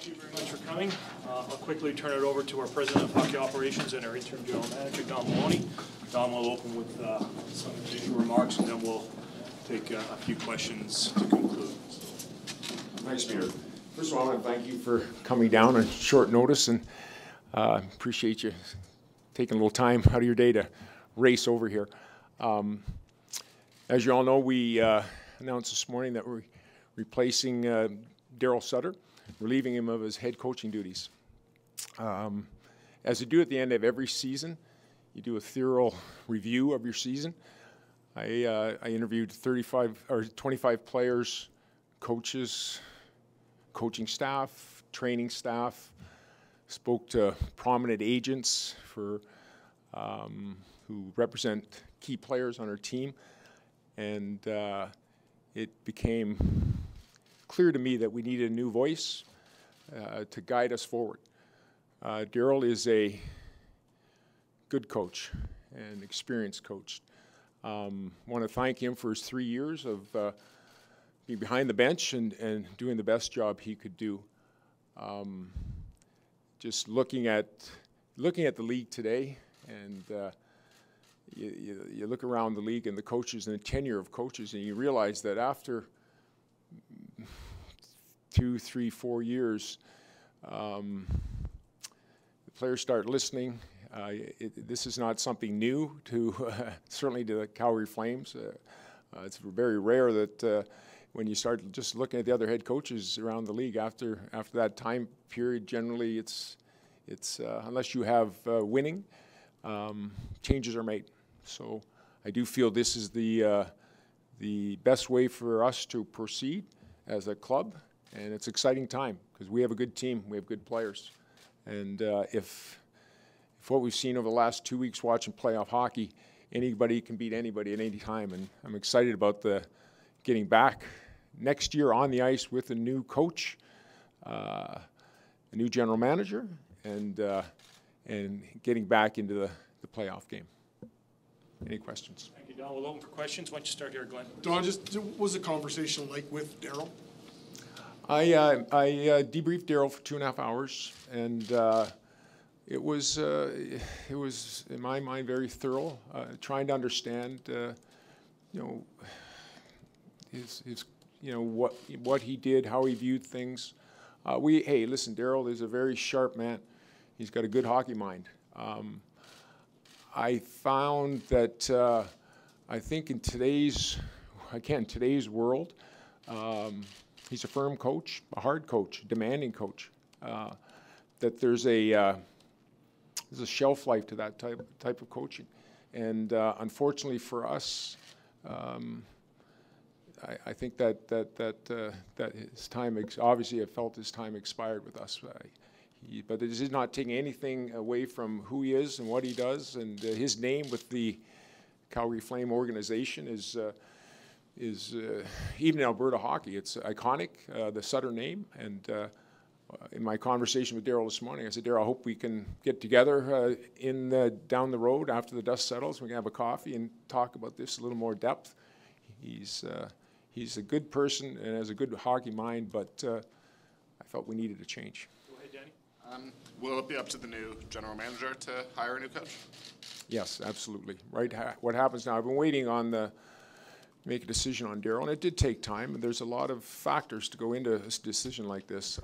Thank you very much for coming. I'll quickly turn it over to our President of Hockey Operations and our Interim General Manager, Don Maloney. Don will open with some initial remarks, and then we'll take a few questions to conclude. Thanks, Peter. First of all, I want to thank you for coming down on short notice, and appreciate you taking a little time out of your day to race over here. As you all know, we announced this morning that we're replacing Darryl Sutter, relieving him of his head coaching duties. As you do at the end of every season, you do a thorough review of your season. I interviewed 25 players, coaches, coaching staff, training staff, spoke to prominent agents who represent key players on our team, and it became clear to me that we needed a new voice to guide us forward. Darryl is a good coach and experienced coach. Want to thank him for his 3 years of being behind the bench and doing the best job he could do. Just looking at the league today, and you look around the league and the coaches and the tenure of coaches, and you realize that after 2, 3, 4 years, the players start listening. This is not something new to certainly to the Calgary Flames. It's very rare that when you start just looking at the other head coaches around the league after that time period, generally it's unless you have winning, changes are made. So I do feel this is the best way for us to proceed as a club, and it's an exciting time because we have a good team, we have good players, and if what we've seen over the last 2 weeks watching playoff hockey, anybody can beat anybody at any time, and I'm excited about getting back next year on the ice with a new coach, a new general manager, and getting back into the playoff game. Any questions? Thank you, Don. We'll open for questions. Why don't you start here, Glenn? Don, just what was the conversation like with Darryl? I debriefed Darryl for 2.5 hours, and it was in my mind very thorough, trying to understand, his what he did, how he viewed things. Hey, listen, Darryl is a very sharp man. He's got a good hockey mind. I found that I think in today's world, he's a firm coach, a hard coach, a demanding coach. That there's a shelf life to that type of coaching, and unfortunately for us, I think that his time obviously I felt his time expired with us. But this is not taking anything away from who he is and what he does, and his name with the Calgary Flame organization is even in Alberta hockey, it's iconic, the Sutter name. And in my conversation with Darryl this morning, I said, Darryl, I hope we can get together down the road after the dust settles. We can have a coffee and talk about this a little more depth. He's a good person and has a good hockey mind, but I felt we needed a change. Go ahead, Danny. Will it be up to the new general manager to hire a new coach? Yes, absolutely. Right. What happens now? I've been waiting on make a decision on Darryl, and it did take time. And there's a lot of factors to go into a decision like this.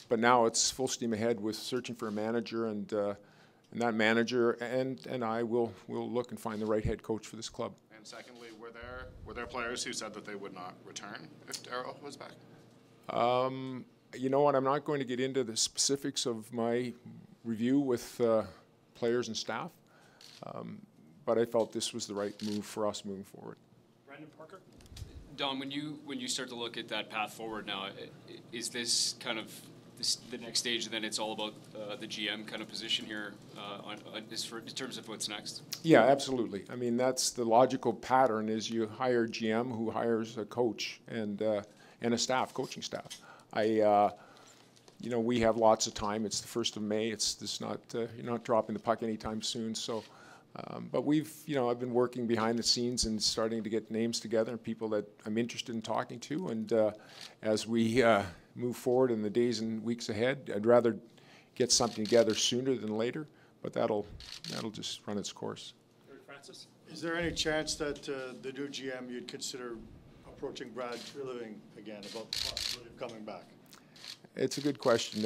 But now it's full steam ahead with searching for a manager, and that manager and I will look and find the right head coach for this club. And secondly, were there players who said that they would not return if Darryl was back? You know what? I'm not going to get into the specifics of my review with players and staff, but I felt this was the right move for us moving forward. Brandon Parker? Don, when you start to look at that path forward now, is this kind of the next stage, and then it's all about the GM kind of position here in terms of what's next? Yeah, absolutely. I mean, that's the logical pattern: is you hire GM who hires a coach and a staff, coaching staff. We have lots of time. It's the 1st of May. It's not you're not dropping the puck anytime soon. So, but I've been working behind the scenes and starting to get names together and people that I'm interested in talking to. And as we move forward in the days and weeks ahead. I'd rather get something together sooner than later, but that'll just run its course. Francis? Is there any chance that the new GM you'd consider approaching Brad Treliving again about the possibility of coming back? It's a good question,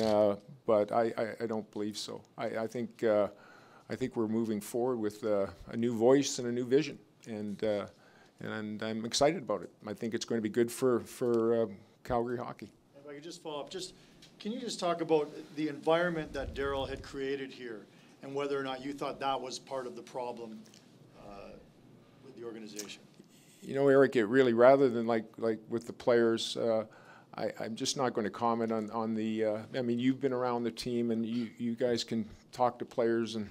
but I don't believe so. I think we're moving forward with a new voice and a new vision, and I'm excited about it. I think it's going to be good for Calgary hockey. If I could just follow up, can you just talk about the environment that Darryl had created here, and whether or not you thought that was part of the problem with the organization? You know, Eric, it really, rather than like with the players, I'm just not going to comment on the. I mean, you've been around the team, and you guys can talk to players and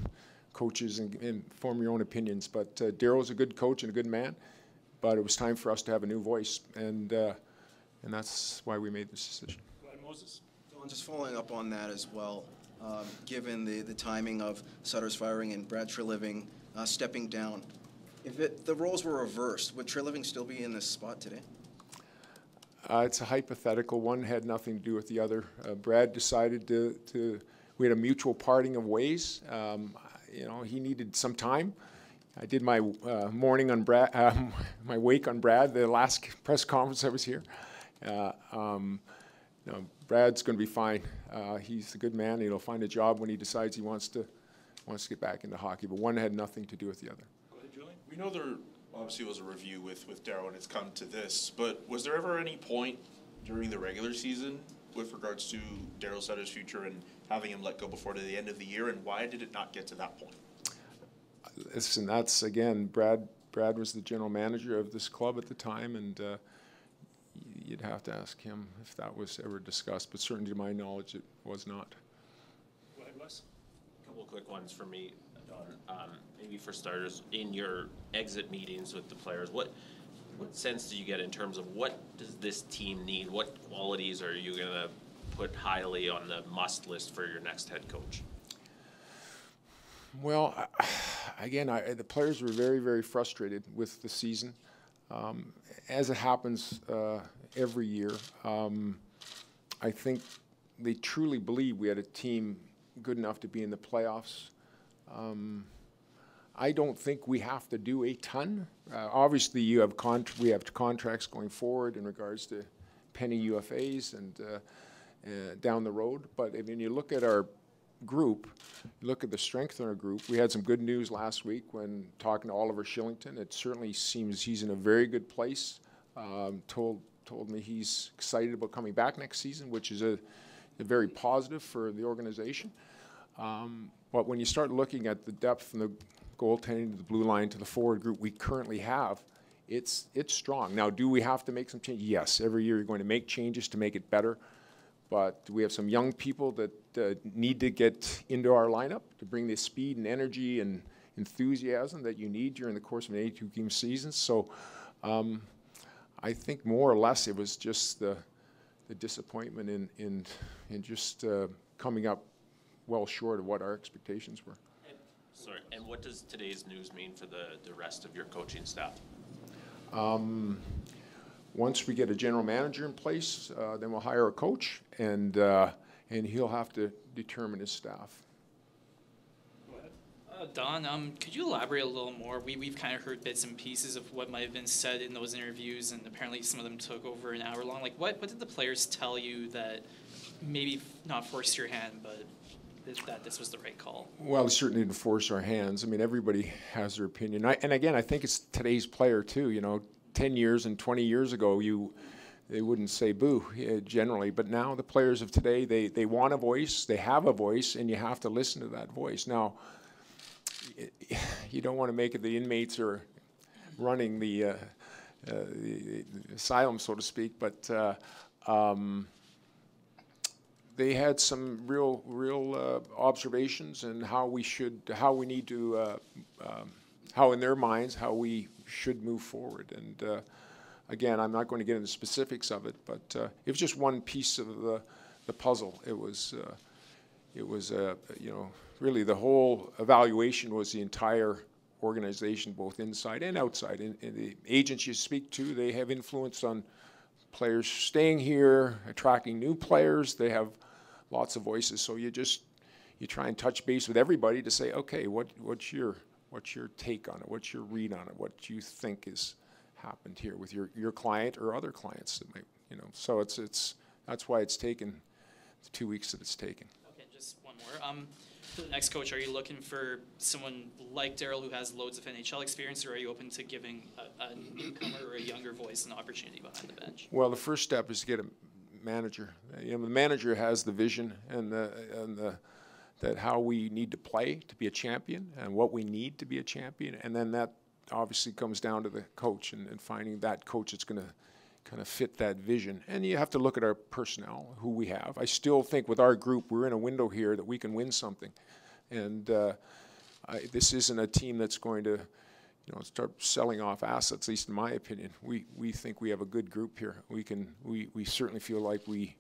coaches and form your own opinions. But Darryl's a good coach and a good man. But it was time for us to have a new voice, and that's why we made this decision. Moses? Don, just following up on that as well, given the timing of Sutter's firing and Brad Treliving stepping down, if the roles were reversed, would Treliving still be in this spot today? It's a hypothetical. One had nothing to do with the other. Brad decided we had a mutual parting of ways. You know, he needed some time. I did my morning on Brad, my wake on Brad, the last press conference I was here. You know, Brad's going to be fine. He's a good man. He'll find a job when he decides he wants to get back into hockey. But one had nothing to do with the other. Go ahead, Julian. We know there obviously was a review with Darryl and it's come to this, but was there ever any point during the regular season with regards to Darryl Sutter's future and having him let go before the end of the year, and why did it not get to that point? Listen, that's, again, Brad was the general manager of this club at the time, and you'd have to ask him if that was ever discussed, but certainly to my knowledge it was not. Go ahead, Wes. A couple of quick ones for me, Don. Maybe for starters, in your exit meetings with the players, what sense do you get in terms of what does this team need? What qualities are you going to put highly on the must list for your next head coach? Well, again, the players were very, very frustrated with the season. As it happens every year, I think they truly believe we had a team good enough to be in the playoffs. I don't think we have to do a ton. Obviously, we have contracts going forward in regards to pending UFAs and down the road. But when you look at our group, look at the strength in our group. We had some good news last week when talking to Oliver Shillington. It certainly seems he's in a very good place. Told me he's excited about coming back next season, which is a very positive for the organization. But when you start looking at the depth from the goaltending to the blue line to the forward group we currently have, it's strong. Now, do we have to make some changes? Yes, every year you're going to make changes to make it better. But we have some young people that need to get into our lineup to bring the speed and energy and enthusiasm that you need during the course of an 82-game season. So I think more or less it was just the disappointment in just coming up well short of what our expectations were. Sorry, and what does today's news mean for the rest of your coaching staff? Once we get a general manager in place, then we'll hire a coach, and he'll have to determine his staff. Go ahead. Don, could you elaborate a little more? We've kind of heard bits and pieces of what might have been said in those interviews, and apparently some of them took over an hour long. Like, what did the players tell you that maybe not forced your hand, but that this was the right call? Well, we certainly didn't force our hands. I mean, everybody has their opinion. And again, I think it's today's player too. You know, 10 years and 20 years ago, they wouldn't say boo generally. But now the players of today, they want a voice, they have a voice, and you have to listen to that voice. Now, you don't want to make it the inmates are running the asylum, so to speak, but they had some real observations and how in their minds, how we should move forward. And again, I'm not going to get into the specifics of it, but it was just one piece of the puzzle. It was really the whole evaluation was the entire organization, both inside and outside. And the agents you speak to, they have influence on players staying here, attracting new players. They have lots of voices. So you try and touch base with everybody to say, okay, what's your take on it? What's your read on it? What do you think has happened here with your client or other clients that might, so that's why it's taken the 2 weeks that it's taken. Okay, just one more. For the next coach, are you looking for someone like Darryl who has loads of NHL experience, or are you open to giving a newcomer or a younger voice an opportunity behind the bench? Well, the first step is to get a manager. The manager has the vision and that how we need to play to be a champion and what we need to be a champion, and then that obviously comes down to the coach and finding that coach that's going to kind of fit that vision. And you have to look at our personnel, who we have. I still think with our group, we're in a window here that we can win something. And this isn't a team that's going to, start selling off assets, at least in my opinion. We think we have a good group here. We certainly feel like we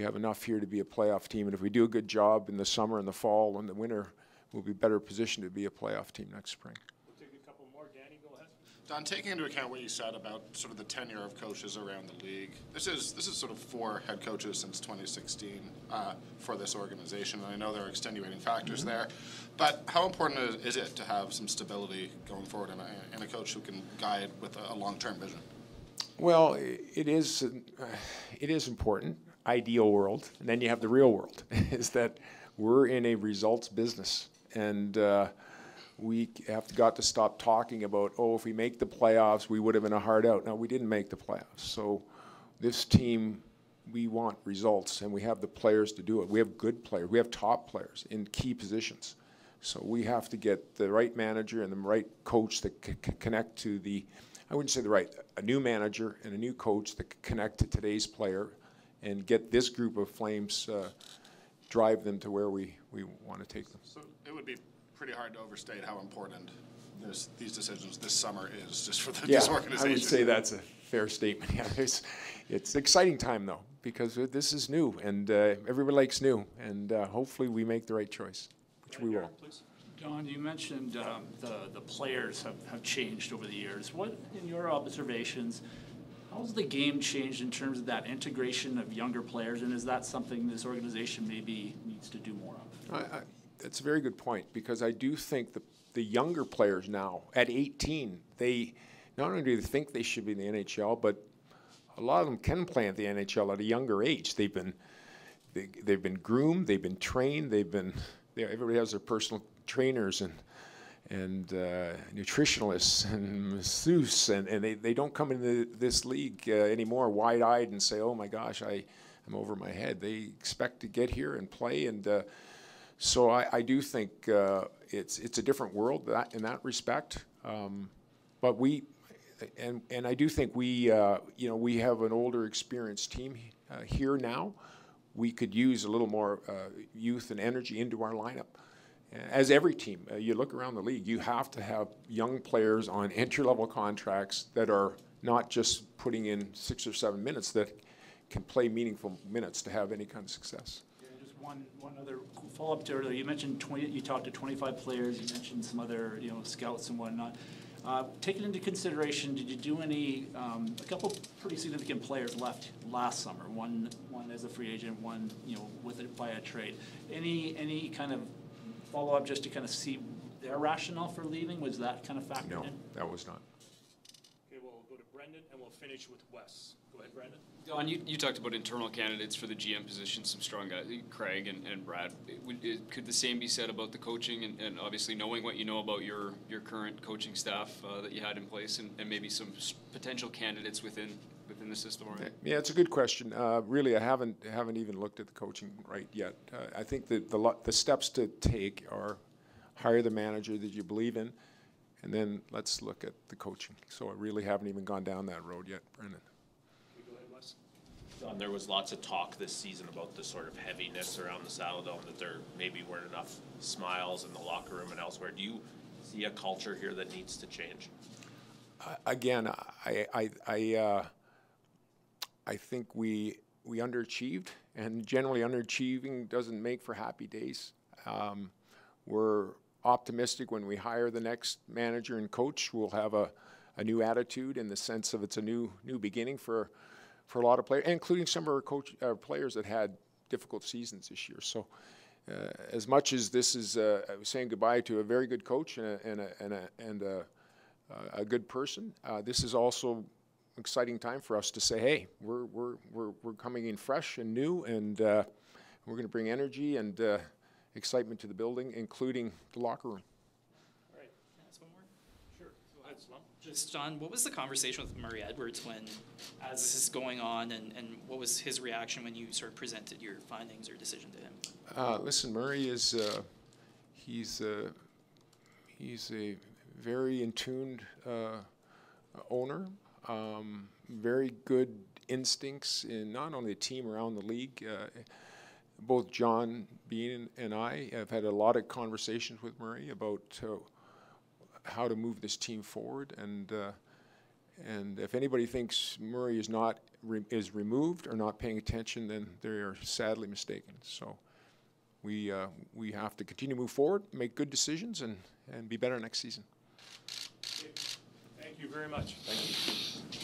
have enough here to be a playoff team. And if we do a good job in the summer and the fall and the winter, we'll be better positioned to be a playoff team next spring. Don, taking into account what you said about sort of the tenure of coaches around the league, this is sort of 4 head coaches since 2016 for this organization, and I know there are extenuating factors there, but how important is it to have some stability going forward and a coach who can guide with a long-term vision? Well, it is important, ideal world, and then you have the real world, is that we're in a results business, and we have got to stop talking about, if we make the playoffs, we would have been a hard out. No, we didn't make the playoffs. So this team, we want results, and we have the players to do it. We have good players. We have top players in key positions. So we have to get the right manager and the right coach that can connect to I wouldn't say a new manager and a new coach that can connect to today's player and get this group of Flames, drive them to where we want to take them. So it would be pretty hard to overstate how important these decisions this summer is just for this organization. I would say that's a fair statement. Yeah, it's an exciting time though, because this is new and everybody likes new, and hopefully we make the right choice, which we will. Don, you mentioned the players have changed over the years. What, in your observations, how's the game changed in terms of that integration of younger players, and is that something this organization maybe needs to do more of? That's a very good point, because I do think the younger players now, at 18, they not only do they think they should be in the NHL, but a lot of them can play at the NHL at a younger age. They've been groomed, they've been trained, everybody has their personal trainers and nutritionalists and masseuse, and they don't come into this league anymore wide-eyed and say, oh my gosh, I'm over my head. They expect to get here and play, and so I do think it's a different world in that respect, but I do think we have an older, experienced team here now. We could use a little more youth and energy into our lineup. As every team, you look around the league, you have to have young players on entry-level contracts that are not just putting in 6 or 7 minutes, that can play meaningful minutes to have any kind of success. One other follow-up to earlier. You mentioned you talked to 25 players. You mentioned some other scouts and whatnot. Taking into consideration, did you do any a couple pretty significant players left last summer? One as a free agent, one with it by a trade. Any kind of follow-up just to kind of see their rationale for leaving? Was that kind of factored in? No, that was not. Okay, we'll go to Brendan and we'll finish with Wes. Go ahead, Brendan. Don, you talked about internal candidates for the GM position, some strong guys, Craig and Brad. Could the same be said about the coaching and obviously knowing what you know about your current coaching staff that you had in place and maybe some potential candidates within the system already? Yeah, it's a good question. Really, I haven't even looked at the coaching right yet. I think that the steps to take are hire the manager that you believe in, and then let's look at the coaching. So I really haven't even gone down that road yet, Brendan. There was lots of talk this season about the sort of heaviness around the Saddledome, that there maybe weren't enough smiles in the locker room and elsewhere. Do you see a culture here that needs to change? Again, I think we underachieved, and generally underachieving doesn't make for happy days. We're optimistic when we hire the next manager and coach. We'll have a new attitude in the sense of it's a new beginning for for a lot of players, including some of our players that had difficult seasons this year. So as much as this is saying goodbye to a very good coach and a good person, this is also exciting time for us to say, hey, we're coming in fresh and new, and we're going to bring energy and excitement to the building, including the locker room. All right. Can I ask one more? Sure. Go ahead, Slum. Just, John, what was the conversation with Murray Edwards when, as this is going on, and what was his reaction when you sort of presented your findings or decision to him? Listen, Murray is he's a very in-tuned owner, very good instincts in not only the team around the league. Both John Bean and I have had a lot of conversations with Murray about how to move this team forward, and if anybody thinks Murray is removed or not paying attention, then they are sadly mistaken. So we have to continue to move forward, make good decisions, and be better next season. Thank you very much. Thank you.